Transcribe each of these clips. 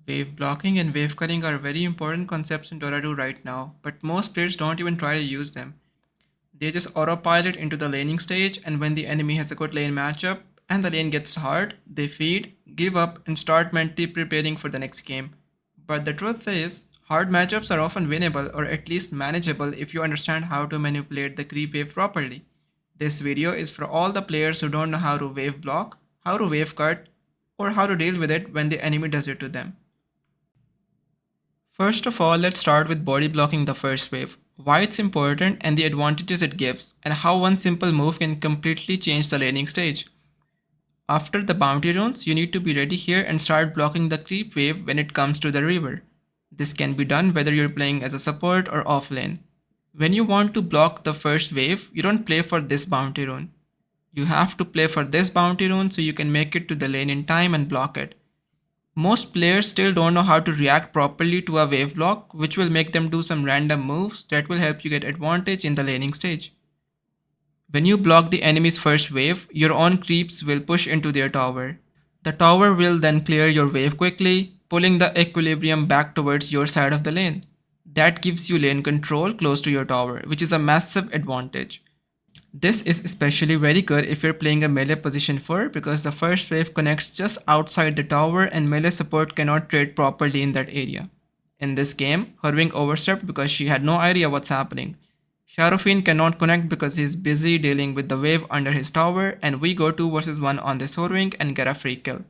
Wave blocking and wave cutting are very important concepts in Dota 2 right now, but most players don't even try to use them. They just autopilot into the laning stage, and when the enemy has a good lane matchup and the lane gets hard, they feed, give up, and start mentally preparing for the next game. But the truth is, hard matchups are often winnable or at least manageable if you understand how to manipulate the creep wave properly. This video is for all the players who don't know how to wave block, how to wave cut, or how to deal with it when the enemy does it to them. First of all, let's start with body blocking the first wave, why it's important and the advantages it gives, and how one simple move can completely change the laning stage. After the bounty runes, you need to be ready here and start blocking the creep wave when it comes to the river. This can be done whether you're playing as a support or offlane. When you want to block the first wave, you don't play for this bounty rune. You have to play for this bounty rune so you can make it to the lane in time and block it. Most players still don't know how to react properly to a wave block, which will make them do some random moves that will help you get advantage in the laning stage. When you block the enemy's first wave, your own creeps will push into their tower. The tower will then clear your wave quickly, pulling the equilibrium back towards your side of the lane. That gives you lane control close to your tower, which is a massive advantage. This is especially very good if you're playing a melee position 4 because the first wave connects just outside the tower and melee support cannot trade properly in that area. In this game, Hurwing overstepped because she had no idea what's happening. Sharofin cannot connect because he's busy dealing with the wave under his tower, and we go 2 versus 1 on this Hurwing and get a free kill.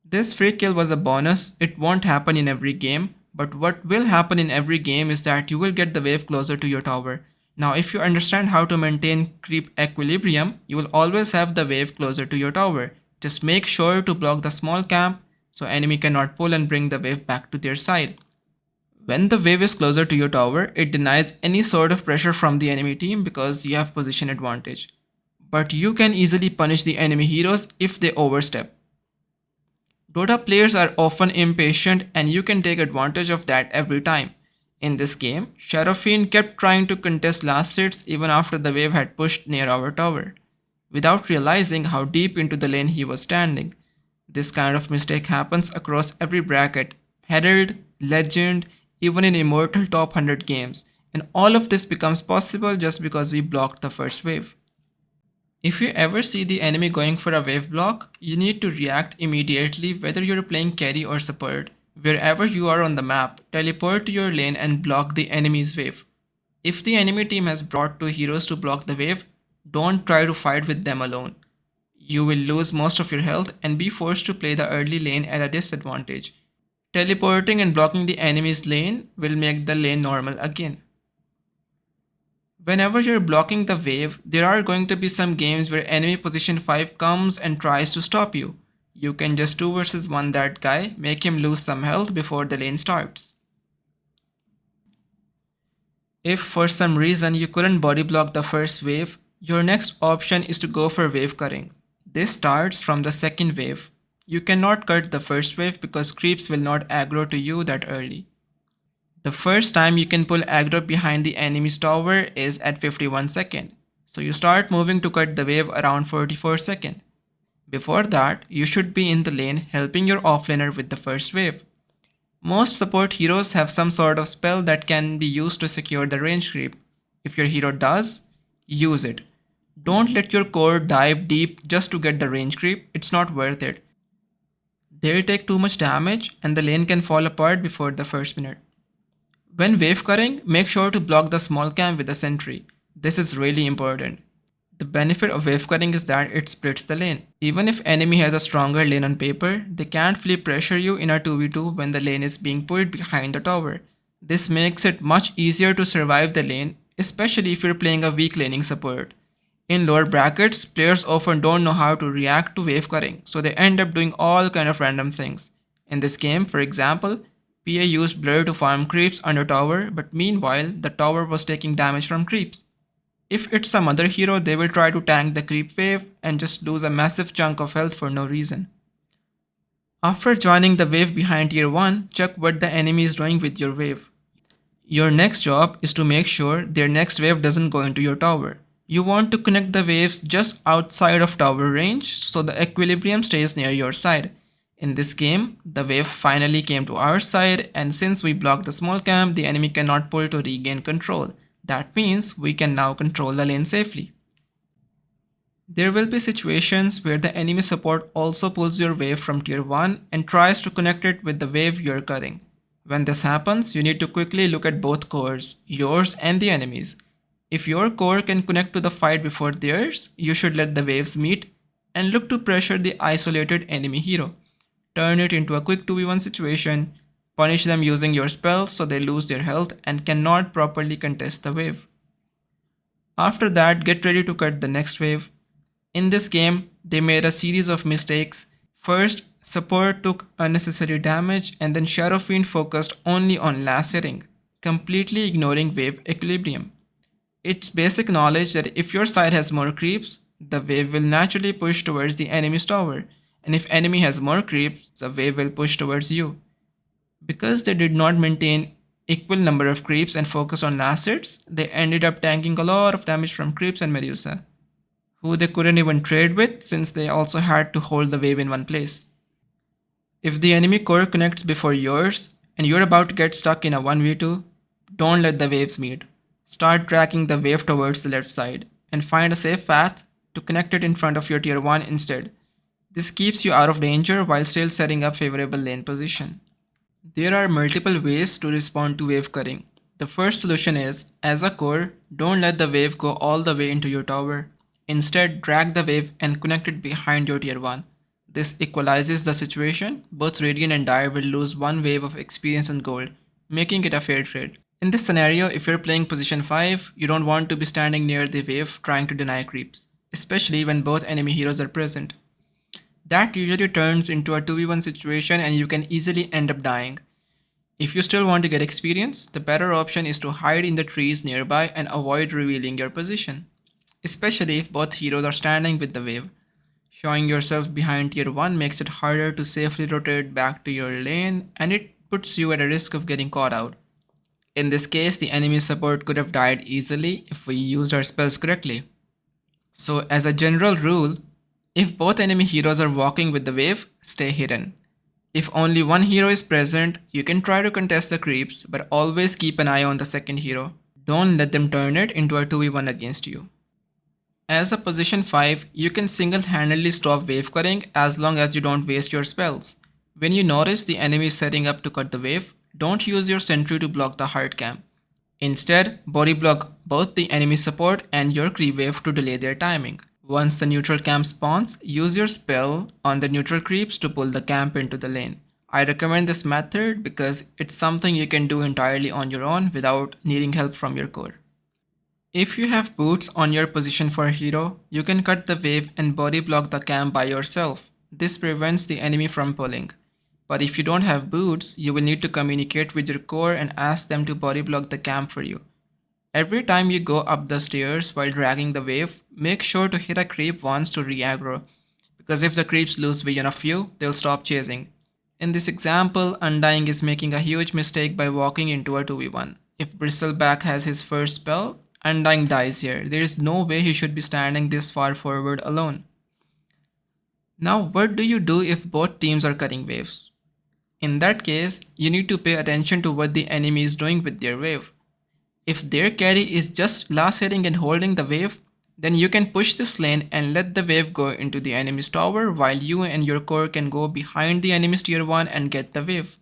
This free kill was a bonus, it won't happen in every game, but what will happen in every game is that you will get the wave closer to your tower. Now if you understand how to maintain creep equilibrium, you will always have the wave closer to your tower. Just make sure to block the small camp so enemy cannot pull and bring the wave back to their side. When the wave is closer to your tower, it denies any sort of pressure from the enemy team because you have position advantage. But you can easily punish the enemy heroes if they overstep. Dota players are often impatient and you can take advantage of that every time. In this game, Sharofin kept trying to contest last hits even after the wave had pushed near our tower, without realizing how deep into the lane he was standing. This kind of mistake happens across every bracket, Herald, Legend, even in Immortal top 100 games, and all of this becomes possible just because we blocked the first wave. If you ever see the enemy going for a wave block, you need to react immediately whether you're playing carry or support. Wherever you are on the map, teleport to your lane and block the enemy's wave. If the enemy team has brought 2 heroes to block the wave, don't try to fight with them alone. You will lose most of your health and be forced to play the early lane at a disadvantage. Teleporting and blocking the enemy's lane will make the lane normal again. Whenever you're blocking the wave, there are going to be some games where enemy position 5 comes and tries to stop you. You can just 2 versus 1 that guy, make him lose some health before the lane starts. If for some reason you couldn't body block the first wave, your next option is to go for wave cutting. This starts from the second wave. You cannot cut the first wave because creeps will not aggro to you that early. The first time you can pull aggro behind the enemy's tower is at 51 seconds. So you start moving to cut the wave around 44 seconds. Before that, you should be in the lane helping your offlaner with the first wave. Most support heroes have some sort of spell that can be used to secure the range creep. If your hero does, use it. Don't let your core dive deep just to get the range creep, it's not worth it. They'll take too much damage and the lane can fall apart before the first minute. When wave cutting, make sure to block the small camp with a sentry. This is really important. The benefit of wave cutting is that it splits the lane. Even if enemy has a stronger lane on paper, they can't fully pressure you in a 2v2 when the lane is being pulled behind the tower. This makes it much easier to survive the lane, especially if you're playing a weak laning support. In lower brackets, players often don't know how to react to wave cutting, so they end up doing all kind of random things. In this game, for example, PA used blur to farm creeps under tower, but meanwhile, the tower was taking damage from creeps. If it's some other hero, they will try to tank the creep wave and just lose a massive chunk of health for no reason. After joining the wave behind tier 1, check what the enemy is doing with your wave. Your next job is to make sure their next wave doesn't go into your tower. You want to connect the waves just outside of tower range so the equilibrium stays near your side. In this game, the wave finally came to our side, and since we blocked the small camp, the enemy cannot pull to regain control. That means we can now control the lane safely. There will be situations where the enemy support also pulls your wave from tier 1 and tries to connect it with the wave you're cutting. When this happens, you need to quickly look at both cores, yours and the enemy's. If your core can connect to the fight before theirs, you should let the waves meet and look to pressure the isolated enemy hero. Turn it into a quick 2v1 situation, punish them using your spells so they lose their health and cannot properly contest the wave. After that, get ready to cut the next wave. In this game, they made a series of mistakes. First, support took unnecessary damage and then Shadow Fiend focused only on last hitting, completely ignoring wave equilibrium. It's basic knowledge that if your side has more creeps, the wave will naturally push towards the enemy's tower, and if enemy has more creeps, the wave will push towards you. Because they did not maintain equal number of creeps and focus on last hits, they ended up tanking a lot of damage from creeps and Medusa, who they couldn't even trade with since they also had to hold the wave in one place. If the enemy core connects before yours and you're about to get stuck in a 1v2, don't let the waves meet. Start tracking the wave towards the left side and find a safe path to connect it in front of your tier 1 instead. This keeps you out of danger while still setting up favorable lane position. There are multiple ways to respond to wave cutting. The first solution is, as a core, don't let the wave go all the way into your tower. Instead, drag the wave and connect it behind your tier 1. This equalizes the situation. Both Radiant and Dire will lose one wave of experience and gold, making it a fair trade. In this scenario, if you're playing position 5, you don't want to be standing near the wave trying to deny creeps, especially when both enemy heroes are present. That usually turns into a 2v1 situation and you can easily end up dying. If you still want to get experience, the better option is to hide in the trees nearby and avoid revealing your position, especially if both heroes are standing with the wave. Showing yourself behind tier 1 makes it harder to safely rotate back to your lane and it puts you at a risk of getting caught out. In this case, the enemy support could have died easily if we used our spells correctly. So as a general rule, if both enemy heroes are walking with the wave, stay hidden. If only one hero is present, you can try to contest the creeps, but always keep an eye on the second hero. Don't let them turn it into a 2v1 against you. As a position 5, you can single-handedly stop wave cutting as long as you don't waste your spells. When you notice the enemy is setting up to cut the wave, don't use your sentry to block the hard camp. Instead, body block both the enemy support and your creep wave to delay their timing. Once the neutral camp spawns, use your spell on the neutral creeps to pull the camp into the lane. I recommend this method because it's something you can do entirely on your own without needing help from your core. If you have boots on your position for a hero, you can cut the wave and body block the camp by yourself. This prevents the enemy from pulling. But if you don't have boots, you will need to communicate with your core and ask them to body block the camp for you. Every time you go up the stairs while dragging the wave, make sure to hit a creep once to re-aggro, because if the creeps lose vision of you, they'll stop chasing. In this example, Undying is making a huge mistake by walking into a 2v1. If Bristleback has his first spell, Undying dies here. There is no way he should be standing this far forward alone. Now what do you do if both teams are cutting waves? In that case, you need to pay attention to what the enemy is doing with their wave. If their carry is just last hitting and holding the wave, then you can push this lane and let the wave go into the enemy's tower while you and your core can go behind the enemy's tier 1 and get the wave.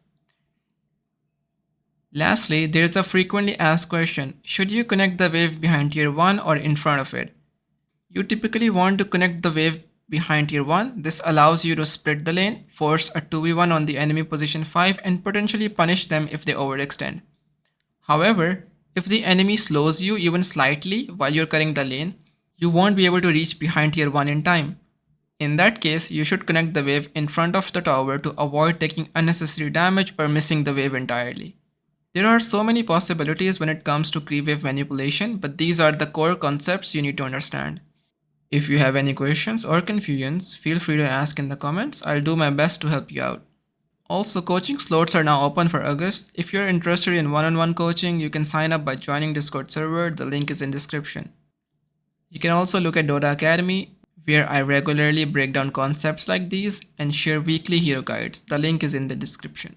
Lastly, there is a frequently asked question, should you connect the wave behind tier 1 or in front of it? You typically want to connect the wave behind tier 1. This allows you to split the lane, force a 2v1 on the enemy position 5 and potentially punish them if they overextend. However, if the enemy slows you even slightly while you're cutting the lane, you won't be able to reach behind tier 1 in time. In that case, you should connect the wave in front of the tower to avoid taking unnecessary damage or missing the wave entirely. There are so many possibilities when it comes to creep wave manipulation, but these are the core concepts you need to understand. If you have any questions or confusions, feel free to ask in the comments. I'll do my best to help you out. Also, coaching slots are now open for August. If you're interested in one-on-one coaching, you can sign up by joining Discord server. The link is in description. You can also look at Dota Academy. where I regularly break down concepts like these and share weekly hero guides. The link is in the description.